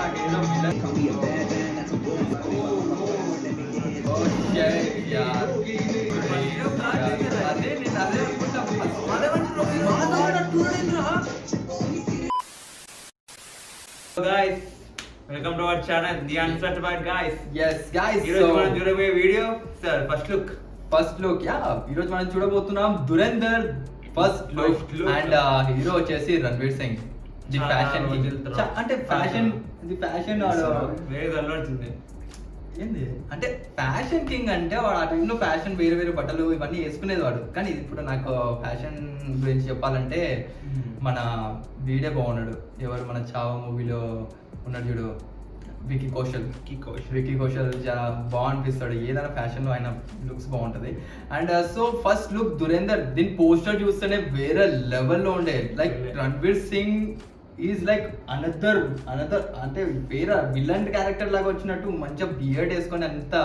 Guys, welcome to our channel, The Uncertified Guys. Yes, guys. ఈరోజు మనం చూడబోయే video sir first look ఈ రోజు మనం చూడబోతున్నాం దురేందర్ ఫస్ట్ లుక్ అండ్ హీరో వచ్చేసి రణ్వీర్ సింగ్ ది ఫ్యాషన్ అంటే ఫ్యాషన్ వేరే అల్లుతుంది ఏంది అంటే ఫ్యాషన్ కింగ్ అంటే వాడు ఆ టైంలో ఫ్యాషన్ వేరే వేరే బట్టలు ఇవన్నీ వేసుకునేది వాడు. కానీ ఇప్పుడు నాకు ఫ్యాషన్ గురించి చెప్పాలంటే మన వీడే బాగున్నాడు. ఎవరు మన చావా మూవీలో ఉన్నాడు చూడు, వికీ కౌశల్ బాగా అనిపిస్తాడు. ఏదైనా ఫ్యాషన్ లో ఆయన లుక్స్ బాగుంటది. అండ్ సో ఫస్ట్ లుక్ దురేందర్, దీని పోస్టర్ చూస్తేనే వేరే లెవెల్లో ఉండే. Like Ranveer Singh is like another అంటే వేరే విలన్ క్యారెక్టర్ లాగా వచ్చినట్టు మంచిగా బియర్డ్ వేసుకొని అంత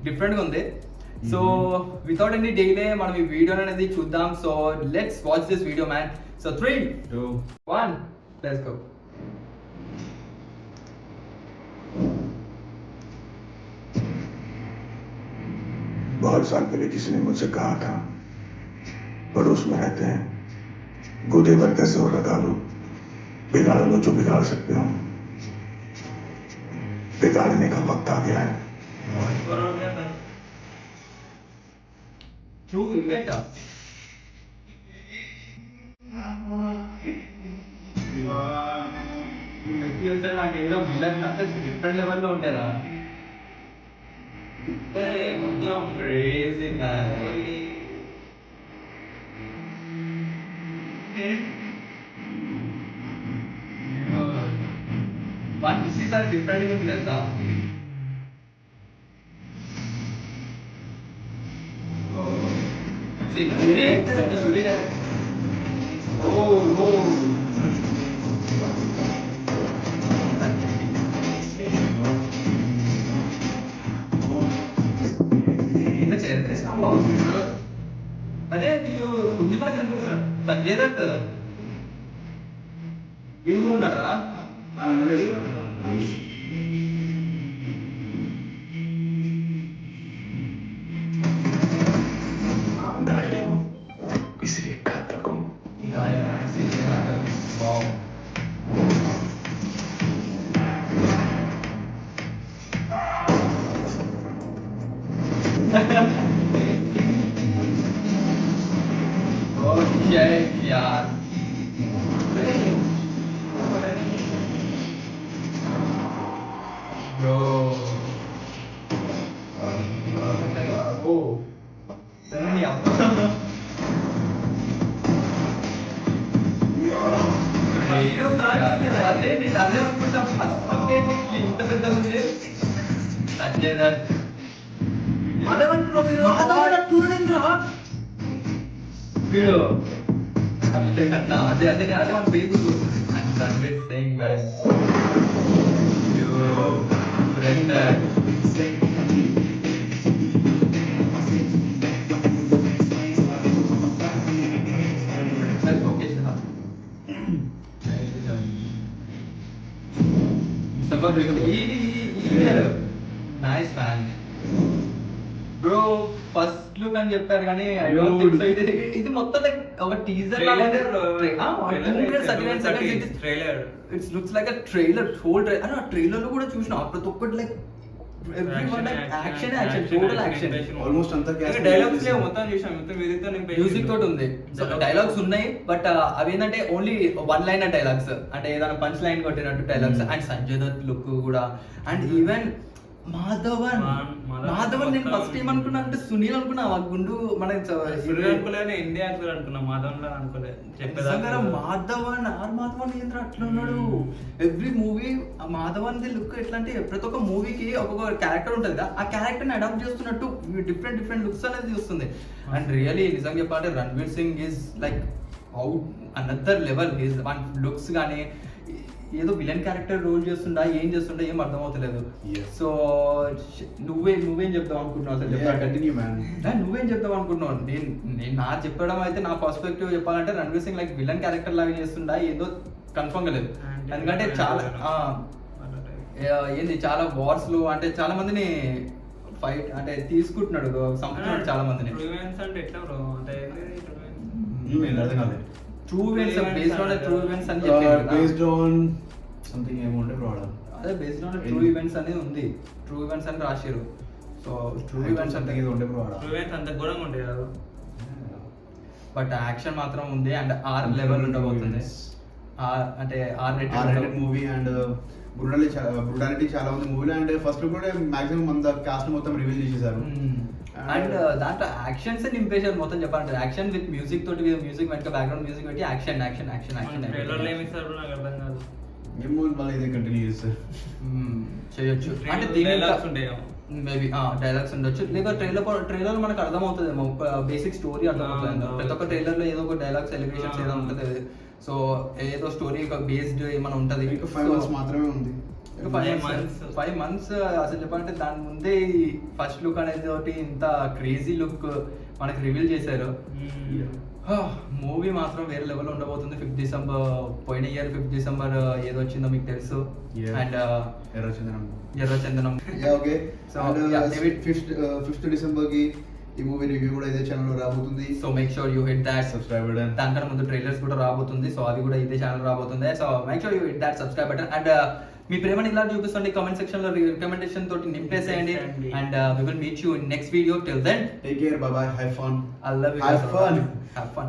డిఫరెంట్ గా ఉంది. సో వితౌట్ ఎనీ డిలే మనం ఈ వీడియో అనేది చూద్దాం. So let's watch this video man. So 3, 2, 1 let's go. बहुत साल पहले किसी ने मुझसे कहा था, पड़ोस में रहते हैं, गोदे भर कैसे हो लगा लो, बिगाड़ लो जो बिगाड़ सकते हो. बिगाड़ने का वक्त आ गया है. డిఫరెంట్ లెవెల్లో ఉంటారా crazy man. But this is a different in Delta. See, అదే నీకు తగ్గేదట్టు ఏమున్నారా यार bro ini apa ada one baby and Ranveer Singh man yo Brenda nice man bro. First look అని చెప్పారు కానీ ఇది మొత్తం ఒక teaser it's looks like trailer. Whole trailer లో కూడా చూసిన ప్రతి ఒక్కటి లైక్ మ్యూజిక్ తోటి ఉంది. డైలాగ్స్ ఉన్నాయి బట్ అవి ఏంటంటే ఓన్లీ వన్ లైన్ డైలాగ్స్, అంటే ఏదైనా పంచ్ లైన్ కొట్టినట్టు dialogues. And Sanjay Dutt look కూడా. అండ్ ఈవెన్ మాధవన్ నేను ఫస్ట్ టైం అనుకున్నా అంటే సునీల్ అనుకున్నా. గుండు మన ఇండియా అనుకున్నా, మాధవన్ లా అనుకోలేదు. మాధవన్ ఏంద్ర అట్లా ఉన్నాడు. Every movie Madhavan the look ఎట్లా అంటే ప్రతి ఒక్క మూవీకి ఒక్కొక్క క్యారెక్టర్ ఉంటుంది కదా, ఆ క్యారెక్టర్ ని అడాప్ట్ చేస్తున్నట్టు డిఫరెంట్ లుక్స్ అనేది చూస్తుంది. అండ్ రియలీ నిజంగా చెప్పాలంటే Ranveer Singh is like out another level. Is one looks కానీ ఏదో విలన్ క్యారెక్టర్ రోల్ చేస్తుండా ఏం చేస్తుండా ఏం అర్థమవుతలేదు. సో నువ్వేం చెప్తావు అనుకుంటున్నావు అసలు? నువ్వేం చెప్తావు అనుకుంటున్నావు? నేను నా చెప్పడం అయితే నా పర్స్పెక్టివ్ చెప్పాలంటే Ranveer Singh like villain character లాగా చేస్తుండా ఏదో కన్ఫర్మ్ గా లేదు. ఎందుకంటే చాలా ఏంది చాలా వార్స్ లో అంటే చాలా మందిని ఫైట్ అంటే తీసుకుంటున్నాడు, చంపుతున్నాడు చాలా మందిని. ట్రూ ఈవెంట్స్ అంటే ఎట్లా బ్రో? అంటే అర్థం కాలేదు. True events based on true events అని బేస్డ్ ఆన్ సంథింగ్ ఏమో ఉండే బ్రో. అదే బేస్డ్ ఆన్ ట్రూ ఈవెంట్స్ అనేది ఉంది, ట్రూ ఈవెంట్స్ అని రాశారు. సో ట్రూ ఈవెంట్స్ అంటే సంథింగ్ ఉండే బ్రో. ట్రూ ఈవెంట్స్ అంత ఘోరంగా ఉంటాయి కదా. బట్ యాక్షన్ మాత్రం ఉంది అండ్ ఆర్ లెవెల్ ఉండబోతుంది. అంటే are rated movie and brutality చాలా ఉంది మూవీలో. అండ్ ఫస్ట్ కూడా మాక్సిమం మన కాస్ట్ మొత్తం రివీల్ చేసేసారు. అండ్ దాంట్లో యాక్షన్స్ నింపేశారు మొత్తం చెప్పాలంటే. యాక్షన్ విత్ మ్యూజిక్ తోటి, మ్యూజిక్ వెనక బ్యాక్గ్రౌండ్ మ్యూజిక్ పెట్టి యాక్షన్ యాక్షన్ యాక్షన్ యాక్షన్ ట్రైలర్లో ఏమి ఇస్తారు నాకు అర్థం కాదు. ఏమో మళ్ళీ ఇదే కంటిన్యూ చేస్తారు. చేయొచ్చు అంటే డైలాగ్స్ ఉంటాయి మేబీ డైలాగ్స్ ఉండొచ్చు, లేదా ట్రైలర్ మనకు అర్థమవుతుందేమో, బేసిక్ స్టోరీ అర్థమవుతుంది. ప్రతి ఒక్క ట్రైలర్ లో ఏదో ఒక డైలాగ్స్ ఎలివేషన్స్ ఏదో ఉంటుంది. సో ఏదో స్టోరీ ఒక బేస్డ్ ఏమైనా ఉంటది. ఇంకా 5 months మాత్రమే ఉంది. 5 months అసలు చెప్పాలంటే దాని ముందే ఫస్ట్ లుక్ అనేది ఒకటి ఇంత క్రేజీ లుక్ మనకి రివీల్ చేశారు. మూవీ మాత్రం వేరే లెవెల్ ఉండబోతుంది. 5th December పోయిన ఇయర్ 5th December ఏదో వచ్చిందో మీకు తెలుసు. అండ్ ఎర్రచందనం ఓకే. సో 5th December కి ఈ మూవీ రివ్యూ కూడా ఇదే ఛానల్ లో రాబోతుంది. So make sure you hit that subscribe button. దానికన్నా ముందు ట్రైలర్స్ కూడా రాబోతుంది. సో అది కూడా ఇదే ఛానల్ రాబోతుంది. So make sure you hit that subscribe button. And మీ ప్రేమని ఇలా చూపిస్తుంది కామెంట్ సెక్షన్ లో రికమెండేషన్ తోటి నింపేసేయండి. And we will meet you in next video. Till then take care, bye bye, have fun. I love you. Have fun. Have fun.